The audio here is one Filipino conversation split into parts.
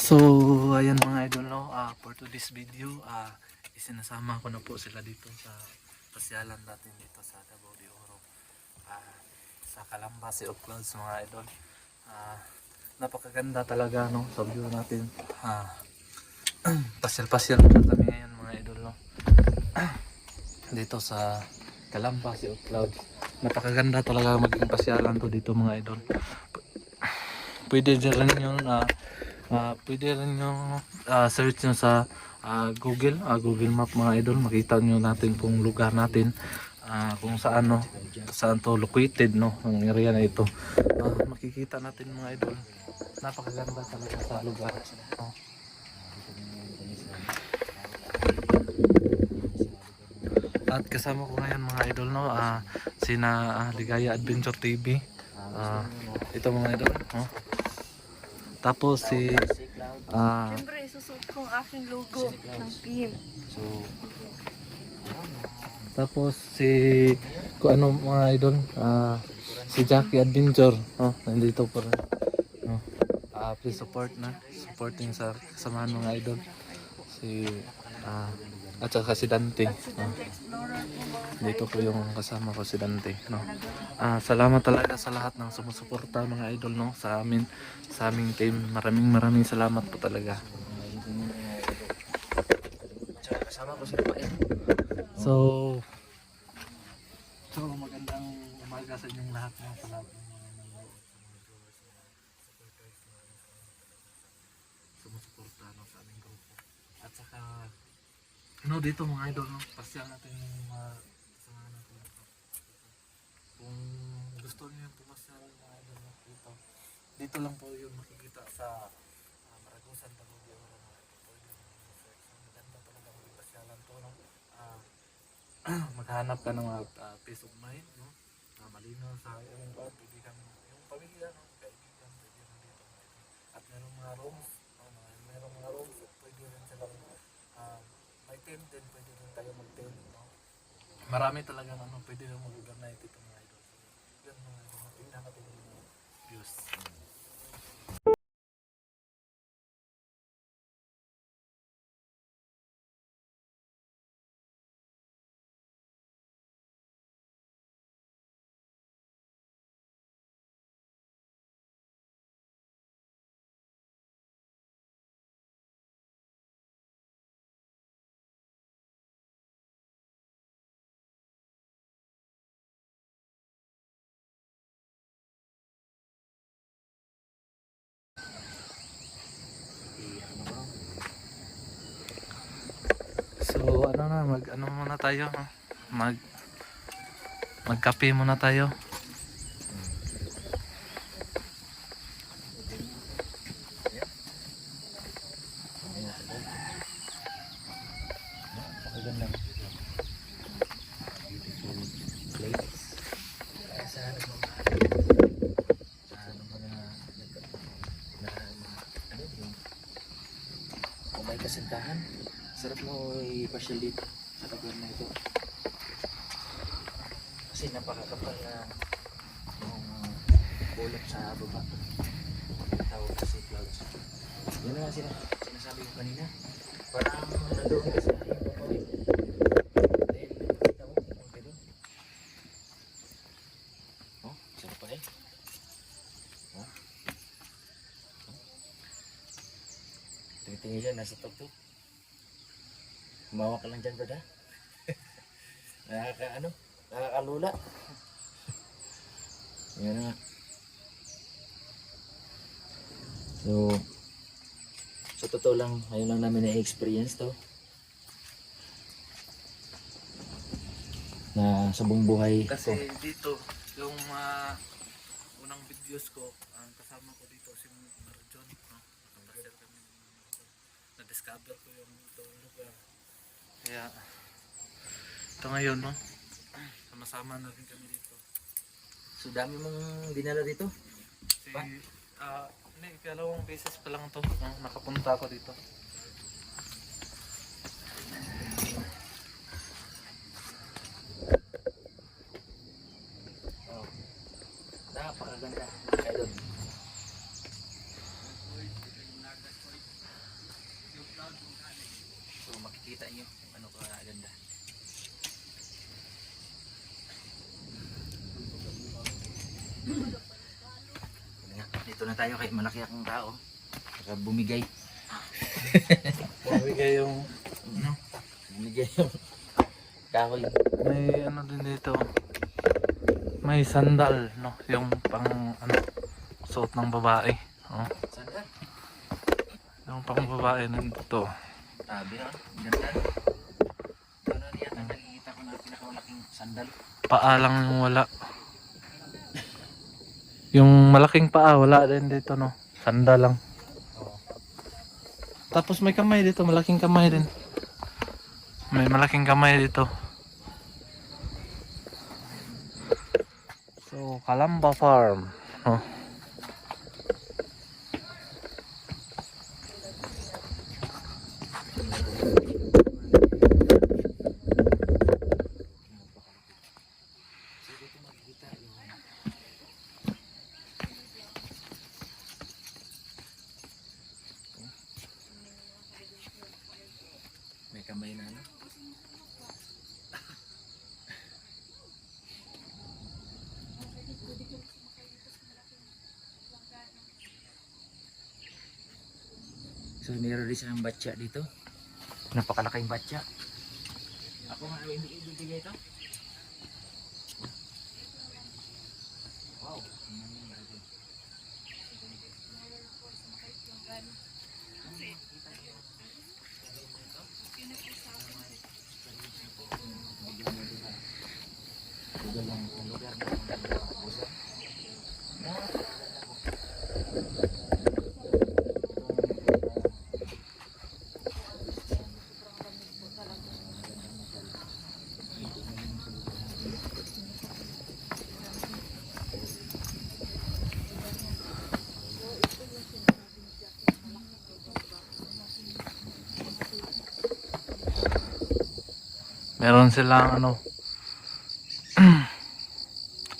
So, ayan mga idol, no, for today's video, isinasama ko na po sila dito sa pasyalan natin dito sa Davao de Oro, sa Calamba, Sea of Clouds mga idol. Napakaganda talaga, no, sa view natin. Pasyal-pasyal na kami ngayon mga idol, no, dito sa Calamba, Sea of Clouds. Napakaganda talaga maging pasyalan to dito mga idol. Pwede rin yung pwede rin yung search nyo sa Google Map mga idol, makita nyo natin kung lugar natin, kung saan, no, saan to located, no, ang area na ito. Makikita natin mga idol, napakaganda talaga sa lugar, no? At kasama ko ngayon mga idol, no, sina Ligaya Adventure TV, ito mga idol, no? Tapos si Siyempre, isusuot ko ang aking logo ng team. tapos si kung ano mga idol, si Jackie Adventure, no, nandito po rin, no. Please supporting sa kasamahan mga idol, si at saka si Dante, no. Dito po yung kasama ko, si Dante, no. Salamat talaga sa lahat ng sumusuporta mga idol, no, sa aming team. Maraming salamat po talaga. Kasama ko sila pa yan. So magandang umaga sa inyong lahat, no, sa lahat ng mga nanonood, sa mga viewers, sa supporters, sumusuporta, no, sa aming grupo. At saka no, dito mga idol, no, pasyal natin yung kasama natin dito. Kung gusto niyo yung pumasyal mga idol, no, dito lang po yung makikita sa Maragusan, Davao de Oro, mga idol. Pwede yung search. Maganda talaga yung pasyalan to, no. Maghanap ka ng peace of mind, no, malinaw sa iyong pwede kang yung pamilya, no, kaibigan, pwede rin dito mga idol. At merong mga rooms, no, merong mga rooms, pwede rin silang may tent din, pwede rin tayo mag-tent, no. Marami talaga, ano, pwede rin mag-overnight ito mga idol. So, yun mga idol, tingnan natin yung mga views. So ano na, ano muna tayo, no? Magkape muna tayo. Magandang beautiful place. Sa mga ano yung kung may kasintahan, sarap mo ipasyal dito sa lugar na ito. Kasi napakakapal na yung ulap sa baba. Tawag kasi clouds. Yan na nga sinasabi ko kanina. Parang nandoon ka sa himpapawid. Dahil nakikita mo kung gano'n. Oh, sarap pa rin. Oh. Tingin dyan, nasa top 2. Humawa ka lang dyan, brada. Nakakalula. Yan na. So, sa totoo lang, ngayon lang namin na-experience to. Na sa buong buhay Kasi ko. dito, yung unang videos ko, ang kasama ko dito si Marjon, no? Nakapasyal kami ng Marjon. Na-discover ko yung itong lugar. Kaya, ito ngayon, no? Sama-sama na rin kami dito. So, dami mong dinala dito. Si, hindi, ikalawang beses pa lang to, no? Nakapunta ako dito. Oh. Napakaganda, mga idol. makikita nyo kung ano ka ganda. Dito na tayo kay malaki akong tao. Saka bumigay. Bumigay yung Ano? Bumigay yung kahoy. may ano din dito. May sandal, no? Yung pang ano suot ng babae. Oh. Sandal. Yung pang babae nandito. Sabi na. Ganda. Ito na yan. Ang nakikita ko na pinakamalaking sandal. Paa lang yung wala. Yung malaking paa wala din dito, no? Sandal lang. Oo. Tapos may kamay dito, malaking kamay din. May malaking kamay dito. So, Calamba Farm. Oh. So dito makikita yung may kamay na ano. So meron din silang batya dito. Napakalaking batya. Ako nga hindi ibibigay ito. Wow. Meron silang ano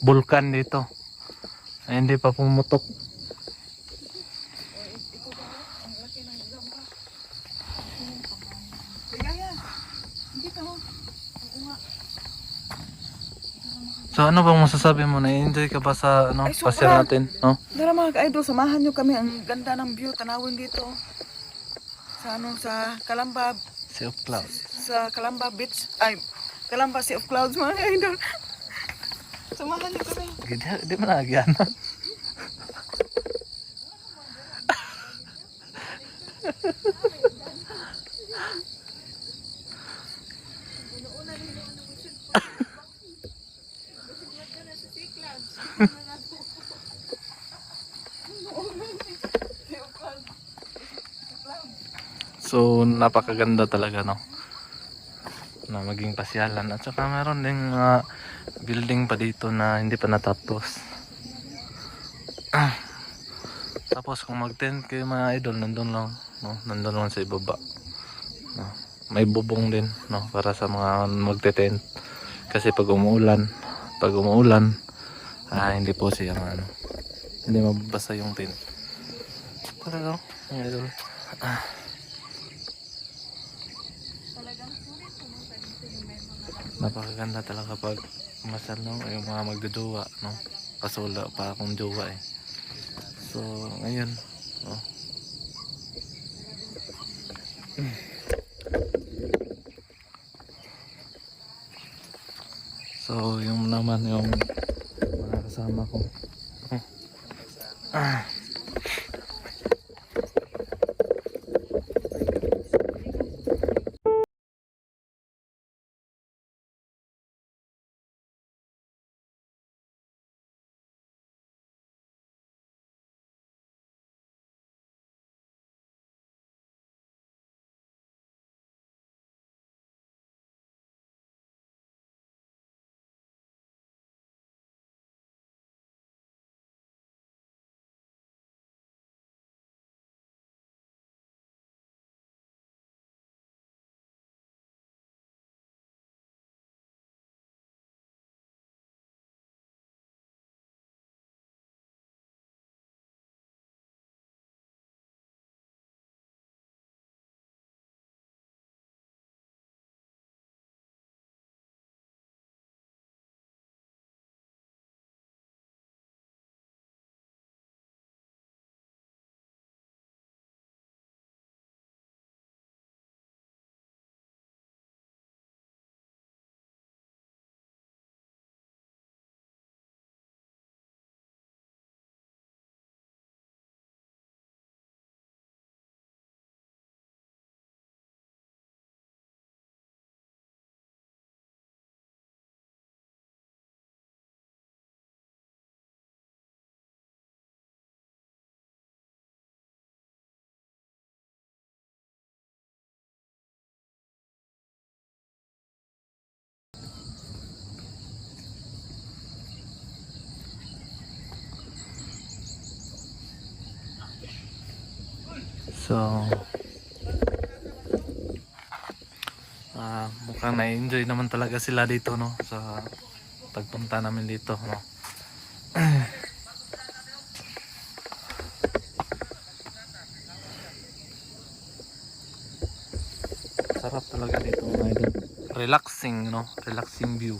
bulkan dito. Ay, hindi pa pumutok. So ano bang masasabi mo? Na-enjoy ka ba sa ano, Ay, sobra. pasyal natin? No? Tara mga ka-idol, samahan nyo kami. Ang ganda ng view, tanawin dito. Sa ano, sa Calamba, Sea of Clouds. sa Calamba Beach. Ay, Calamba Sea of Clouds mga ka-idol. Samahan nyo kami. Di mo nagyan. So napakaganda talaga, no? Na maging pasyalan. At saka meron ding mga building pa dito na hindi pa natapos. Tapos kung mag-tent kayo mga idol, nandun lang, no? Nandun lang sa ibaba. No? May bubong din, no? Para sa mga magte-tent. Kasi pag umuulan, hindi po siya ano, hindi mababasa yung tent. Talaga, mga idol. Napakaganda talaga pag masal, no? Yung mga magduduwa, no? Kasula pa akong jowa eh. So, ngayon, no? So, yung naman yung mga kasama ko. So, mukhang na-enjoy naman talaga sila dito, no? Sa pagpunta namin dito, no? Sarap talaga dito mga idol. Relaxing, no? Relaxing view.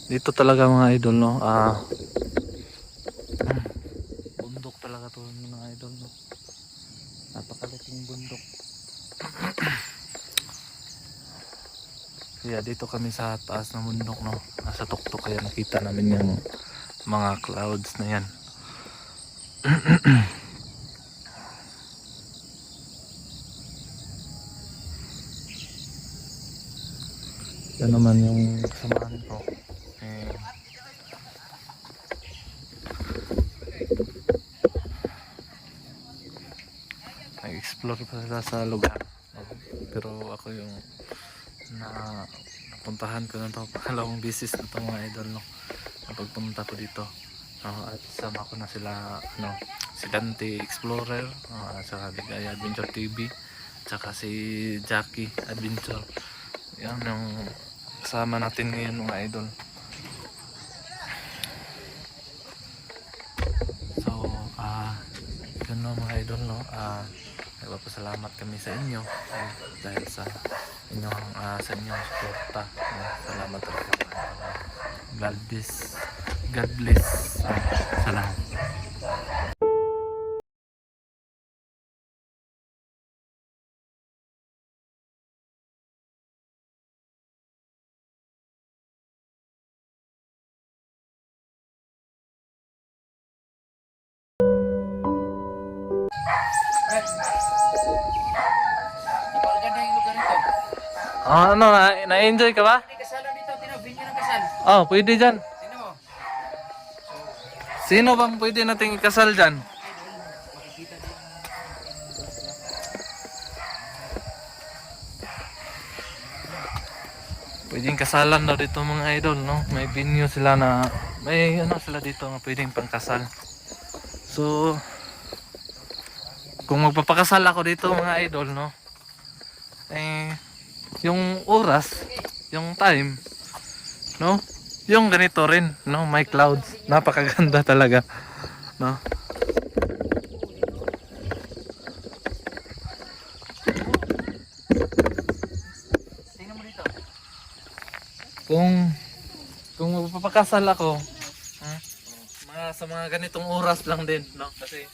Dito talaga mga idol, no? Bundok talaga to mga idol, no? Napakalaking bundok. Kaya dito kami sa taas ng bundok, no? Nasa tuktok kaya nakita namin yung mga clouds na yan. Yan naman yung kasamahan ko. Nag-explore pa sila sa lugar. Pero ako yung napuntahan ko na ito. Pangalawang bisis na ito mga idol, no? Napagpunta ko dito. At sama ko na sila, no? Si Dante Explorer, at saka Ligaya Adventure TV, tsaka si Jackie Adventure. Yan yung kasama natin ngayon mga idol. So, yun no mga idol, no? Nagpapasalamat kami sa inyo dahil sa inyong suporta. Salamat talaga. God bless. God bless sa lahat. Napakaganda yung lugar nito. Ano, na-enjoy ka ba? May kasalan dito, venue ng kasal. Oh, pwede dyan. Tingnan mo. Sino bang pwede nating ikasal dyan? Pwedeng kasalan daw dito mga idol, no? May venue sila na, may ano sila dito na pwedeng pangkasal. So, kung magpapakasal ako dito mga idol, no? Yung oras, yung time, no? Yung ganito rin, no? May clouds. Napakaganda talaga, no? Tingnan mo dito. Kung magpapakasal ako, sa mga ganitong oras lang din, no? Kasi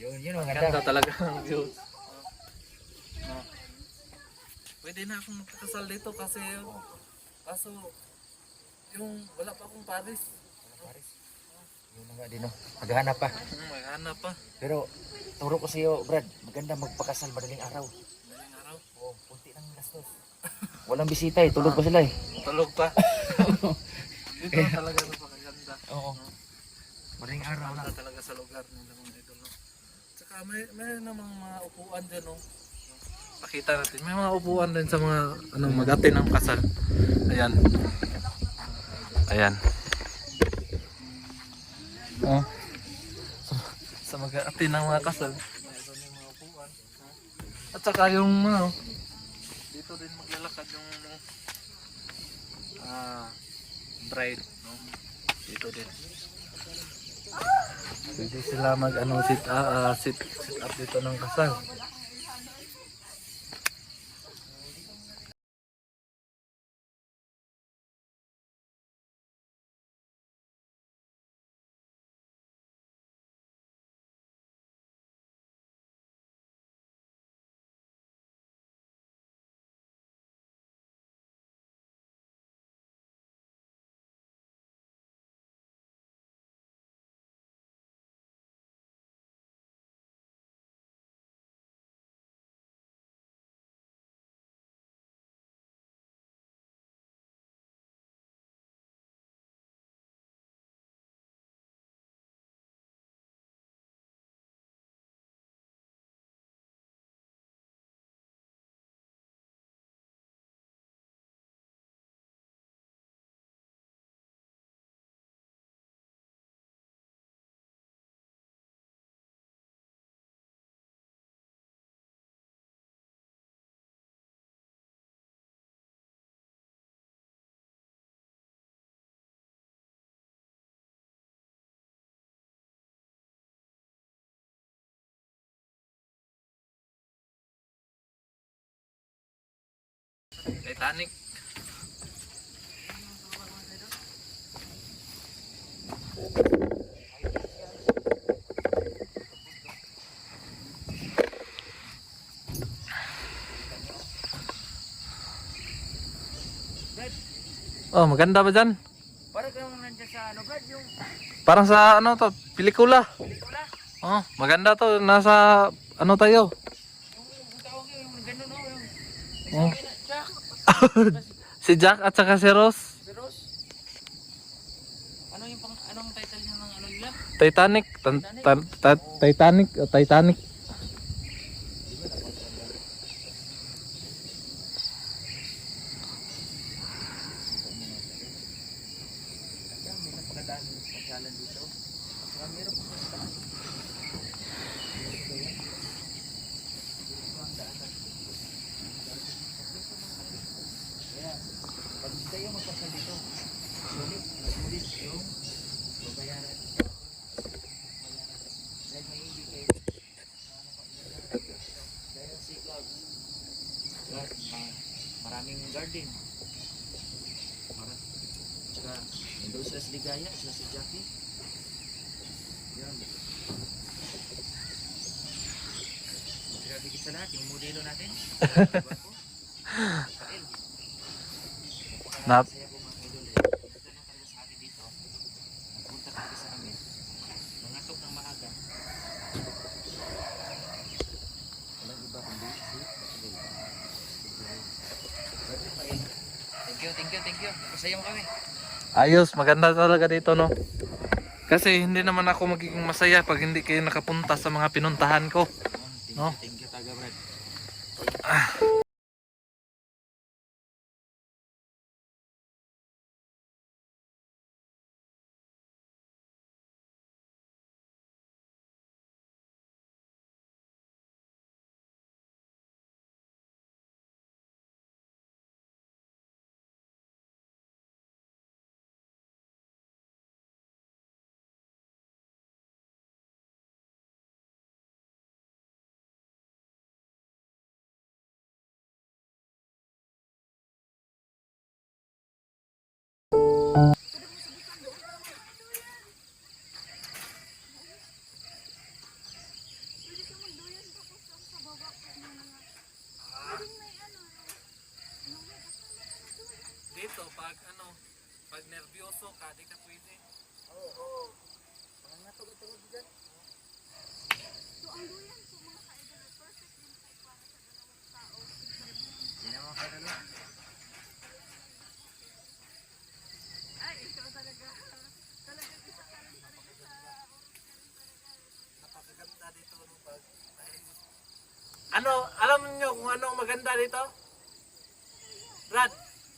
Yun ang ganda talaga ang view. No? Pwede na akong magpakasal dito kasi kaso yung wala pa akong Paris. Yun nga din, no? Maghanap pa. May hanap pa. Pero, turo ko sa iyo, Brad, maganda magpakasal madaling araw. Madaling araw. Oo, punti ng gastos. Walang bisita eh, tulog pa sila eh. Tulog pa. Dito talaga napakaganda. Oo. Madaling araw lang. Ganda talaga sa lugar nila mga idol, no? Tsaka may namang mga upuan dyan, no? Pakita natin. May mga upuan din sa mga mag-attend ng kasal. Ayan. Ayan. Oh. Sa mag-attend ng mga kasal. Mayroon yung mga upuan. At saka yung dito din maglalakad yung bride, no? Dito din. Pwede sila sit up dito ng kasal. Titanic. Oh, maganda ba dyan? Parang kung nandiyan sa ano Brad, yung Parang sa ano to, pelikula. pelikula. Oh, maganda to. Nasa ano tayo? Yung tawag yung gano'n no, yung Oh. Jack, Si Jack at saka si Rose. si Rose. Ano yung anong title niya ng ano nila? Titanic. Titanic. Titanic. May napakadaming pasyalan dito. Meron pa sa taas. Kaya, pag kayo magpasal dito, sulit yung babayaran. Dahil may indicate dahil si Cloud, maraming garden. Tsaka, doon sila si Ligaya, sila si Jackie. Yan. Tsaka dikit sa lahat, yung modelo natin. Kail. Nap. Saya po mga idol eh. Nagtanong talaga sa atin dito. Nagpunta talaga sa amin. Nangatok ng maaga. Walang iba kundi si Kail. Thank you. Masaya mo kami. Ayos, maganda talaga dito, no? Kasi hindi naman ako magiging masaya pag hindi kayo nakapunta sa mga pinuntahan ko. No? Thank you, Taga Brad. Dito, pag nervyoso ka, di ka pwede. Hindi na mga karalo. Napakaganda dito, no? Ano, alam niyo kung anong maganda dito? Brad,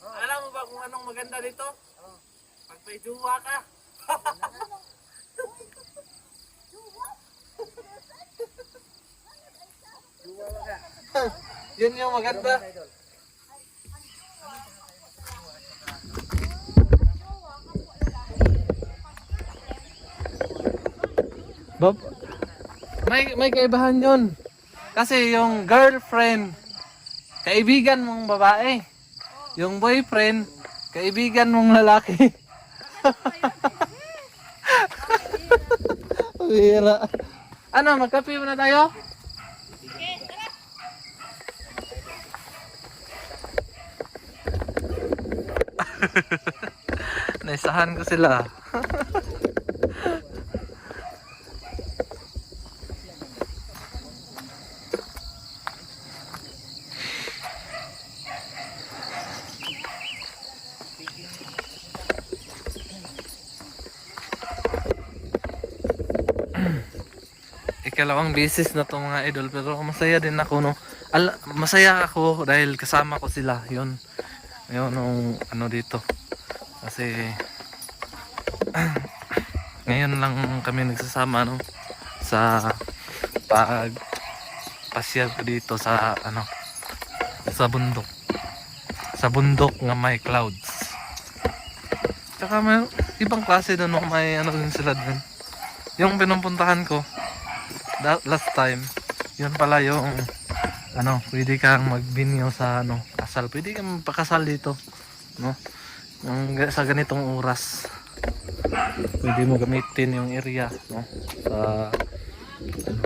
alam mo ba kung anong maganda dito? Pag may jowa ka. Yun yung maganda. Bob, may kaibahan yun. Kasi yung girlfriend, kaibigan mong babae. Yung boyfriend, kaibigan mong lalaki. Bira. Ano, magkape muna tayo? Naisahan ko sila. Ikalawang beses na to mga idol, pero masaya din ako, no. Masaya ako dahil kasama ko sila. Yun nung ano dito. Kasi ngayon lang kami nagsasama, no, sa pag pasyal ko dito sa sa bundok nga may clouds. Tsaka may ibang klase doon, no, may din sila doon. Yung pinupuntahan ko last time, yun pala yung pwede kang magbinyo sa magpakasal, pwede ka magpakasal dito, no? Sa ganitong oras, pwede mo gamitin yung area, no? Sa ano,